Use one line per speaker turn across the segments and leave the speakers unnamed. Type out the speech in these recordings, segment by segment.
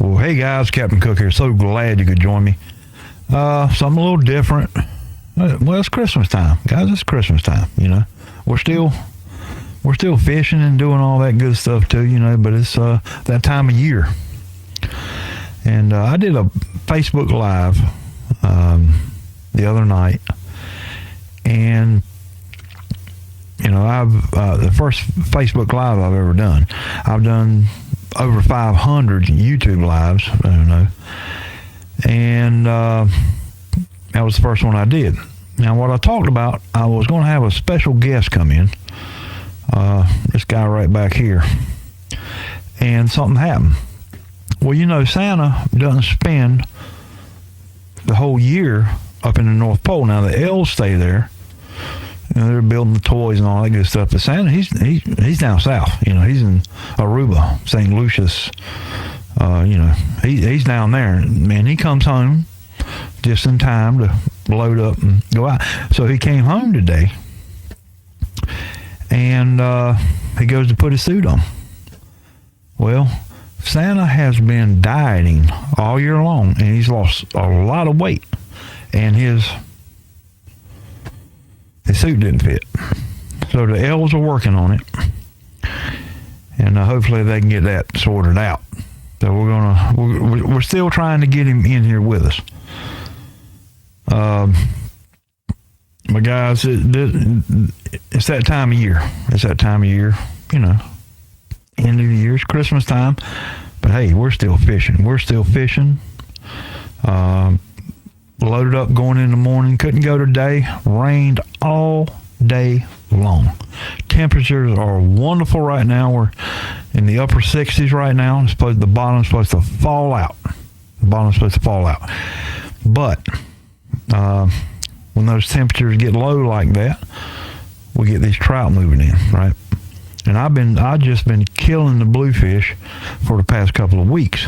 Well, hey guys, Captain Cook here. So glad you could join me. Something a little different. Well, it's Christmas time, guys. It's Christmas time. We're still fishing and doing all that good stuff too. But it's that time of year. And I did a Facebook Live the other night, and I've the first Facebook Live I've ever done. I've done over 500 YouTube lives, I don't know, and that was the first one I did. Now, what I talked about, I was going to have a special guest come in, this guy right back here, and something happened. Well, Santa doesn't spend the whole year up in the North Pole. Now, the elves stay there. They're building the toys and all that good stuff. But Santa, he's down south. He's in Aruba, St. Lucius. He's down there. Man, he comes home just in time to load up and go out. So he came home today, and he goes to put his suit on. Well, Santa has been dieting all year long, and he's lost a lot of weight, and his suit didn't fit. So the elves are working on it, and hopefully they can get that sorted out. So we're still trying to get him in here with us. But guys, it's that time of year. It's that time of year. End of the year, it's Christmas time. But hey, we're still fishing. Loaded up going in the morning. Couldn't go today. Rained all day long. Temperatures are wonderful right now. We're in the upper 60s right now. The bottom's supposed to fall out. But when those temperatures get low like that, we get these trout moving in, right? And I've just been killing the bluefish for the past couple of weeks.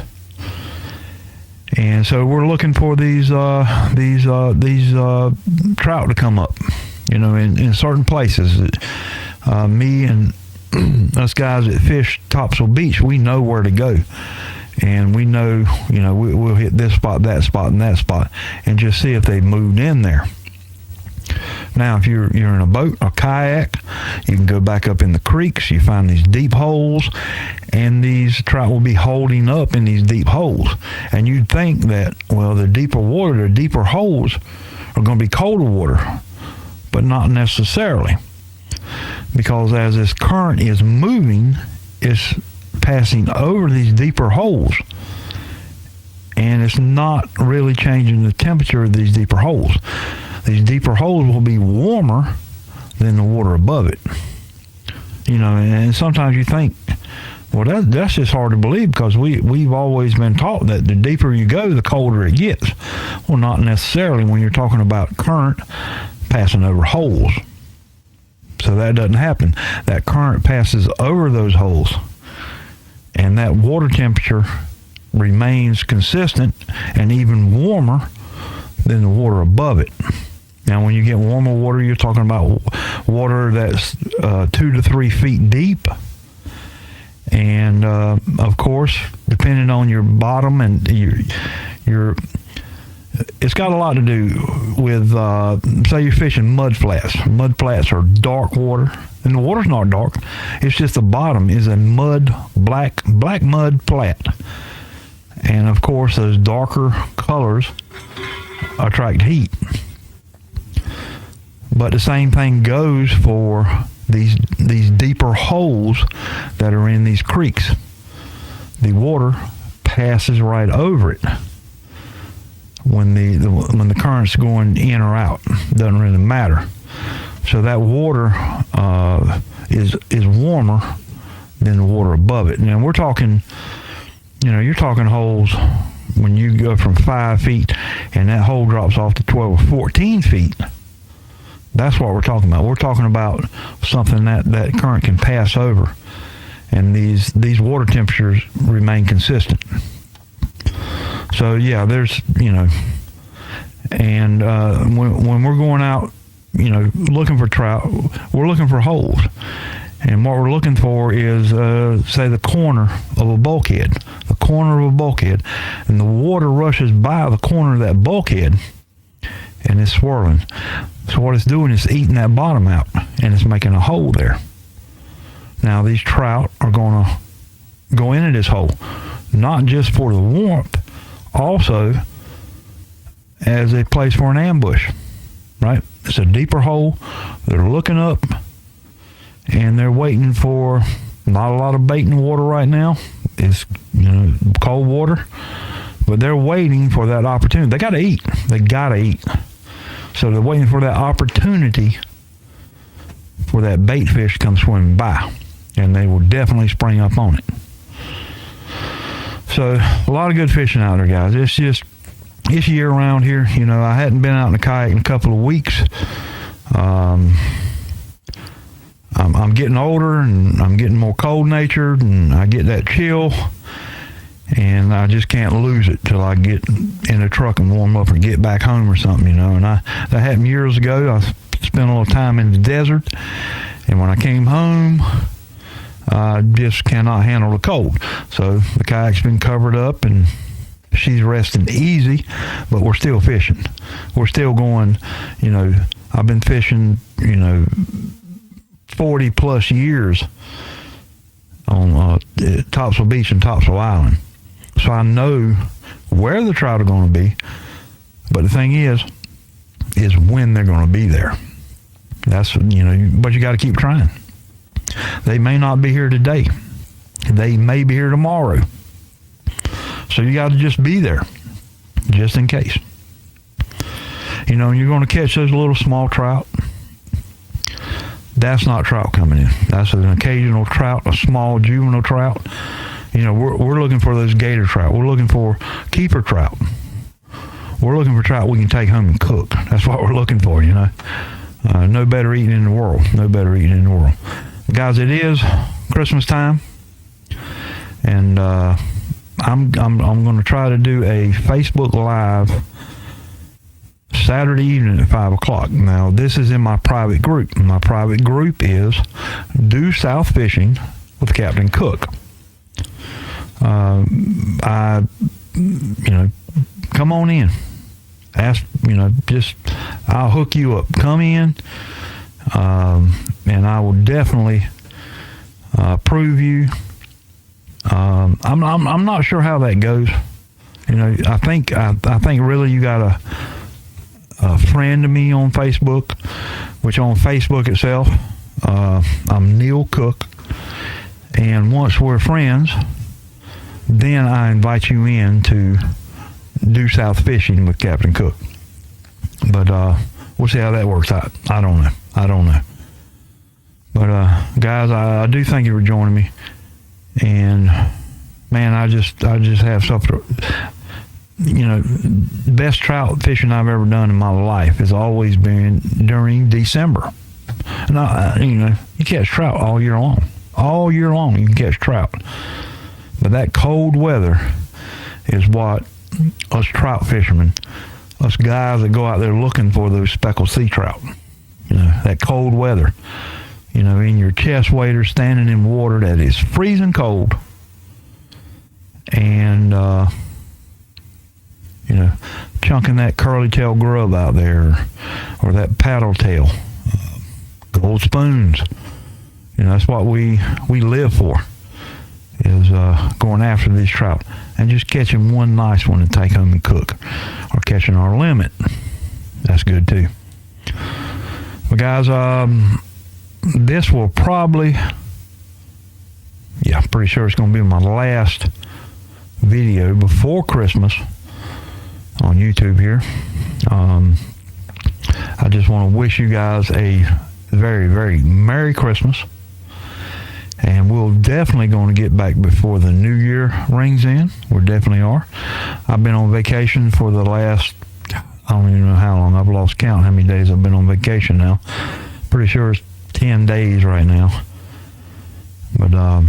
And so we're looking for these trout to come up, in certain places. Me and us guys that fish Topsail Beach, we know where to go. And we know, we'll hit this spot, that spot, and that spot, and just see if they've moved in there. Now, if you're in a boat or kayak, you can go back up in the creeks. You find these deep holes, and these trout will be holding up in these deep holes. And you'd think that, the deeper water, the deeper holes are going to be colder water, but not necessarily. Because as this current is moving, it's passing over these deeper holes, and it's not really changing the temperature of these deeper holes. These deeper holes will be warmer than the water above it. And sometimes you think, that's just hard to believe, because we've always been taught that the deeper you go, the colder it gets. Well, not necessarily when you're talking about current passing over holes. So that doesn't happen. That current passes over those holes, and that water temperature remains consistent and even warmer than the water above it. Now, when you get warmer water, you're talking about water that's 2 to 3 feet deep. And, of course, depending on your bottom and it's got a lot to do with, say you're fishing mud flats. Mud flats are dark water, and the water's not dark. It's just the bottom is a black mud flat. And, of course, those darker colors attract heat. But the same thing goes for these deeper holes that are in these creeks. The water passes right over it when the current's going in or out. Doesn't really matter. So that water is warmer than the water above it. Now we're talking, you're talking holes when you go from 5 feet and that hole drops off to 12 or 14 feet. That's what we're talking about. We're talking about something that current can pass over, and these water temperatures remain consistent. So yeah, there's and when we're going out, looking for trout, we're looking for holes, and what we're looking for is say the corner of a bulkhead, the corner of a bulkhead, and the water rushes by the corner of that bulkhead, and it's swirling. So what it's doing is eating that bottom out, and it's making a hole there. Now these trout are going to go into this hole, not just for the warmth, also as a place for an ambush, right? It's a deeper hole. They're looking up, and they're waiting for, not a lot of bait in the water right now. It's, cold water, but they're waiting for that opportunity. They got to eat. They got to eat. So they're waiting for that opportunity for that bait fish to come swimming by, and they will definitely spring up on it. So a lot of good fishing out there, guys. It's year round here. I hadn't been out in the kayak in a couple of weeks. I'm getting older, and I'm getting more cold-natured, and I get that chill, and I just can't lose it till I get in the truck and warm up or get back home or something, And that happened years ago. I spent a little time in the desert, and when I came home, I just cannot handle the cold. So the kayak's been covered up, and she's resting easy, but we're still fishing. We're still going, I've been fishing, 40 plus years on Topsail Beach and Topsail Island. So I know where the trout are going to be, but the thing is when they're going to be there. That's, but you got to keep trying. They may not be here today. They may be here tomorrow. So you got to just be there, just in case. You're going to catch those little small trout. That's not trout coming in. That's an occasional trout, a small juvenile trout. We're looking for those gator trout. We're looking for keeper trout. We're looking for trout we can take home and cook. That's what we're looking for, No better eating in the world. No better eating in the world. Guys, it is Christmas time, and I'm going to try to do a Facebook Live Saturday evening at 5 o'clock. Now, this is in my private group. My private group is Due South Fishing with Captain Cook. Come on in. Ask, I'll hook you up. Come in, and I will definitely prove you. I'm not sure how that goes. I think really you got a friend of me on Facebook, which on Facebook itself, I'm Neil Cook, and once we're friends, then I invite you in to do South Fishing with Captain Cook. But we'll see how that works out. I don't know. But guys, I do thank you for joining me, and man, I just have something. Best trout fishing I've ever done in my life has always been during December. And you catch trout all year long. All year long you can catch trout. But that cold weather is what us trout fishermen, us guys that go out there looking for those speckled sea trout, that cold weather, in your chest waders, standing in water that is freezing cold, and chunking that curly tail grub out there, or that paddle tail, gold spoons. That's what we live for, is going after these trout and just catching one nice one to take home and cook, or catching our limit. That's good too. But guys, this will probably, I'm pretty sure it's going to be my last video before Christmas on YouTube here. I just want to wish you guys a very, very Merry Christmas, and we're definitely going to get back before the new year rings in. We definitely are. I've been on vacation for the last, I don't even know how long. I've lost count how many days I've been on vacation now. Pretty sure it's 10 days right now. But I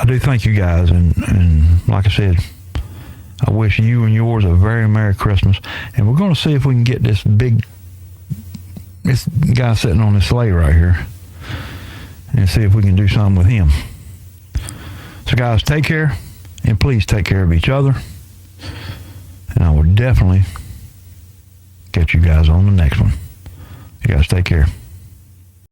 do thank you guys, and like I said, I wish you and yours a very Merry Christmas. And we're going to see if we can get this guy sitting on this sleigh right here, and see if we can do something with him. So guys, take care. And please take care of each other. And I will definitely catch you guys on the next one. You guys take care.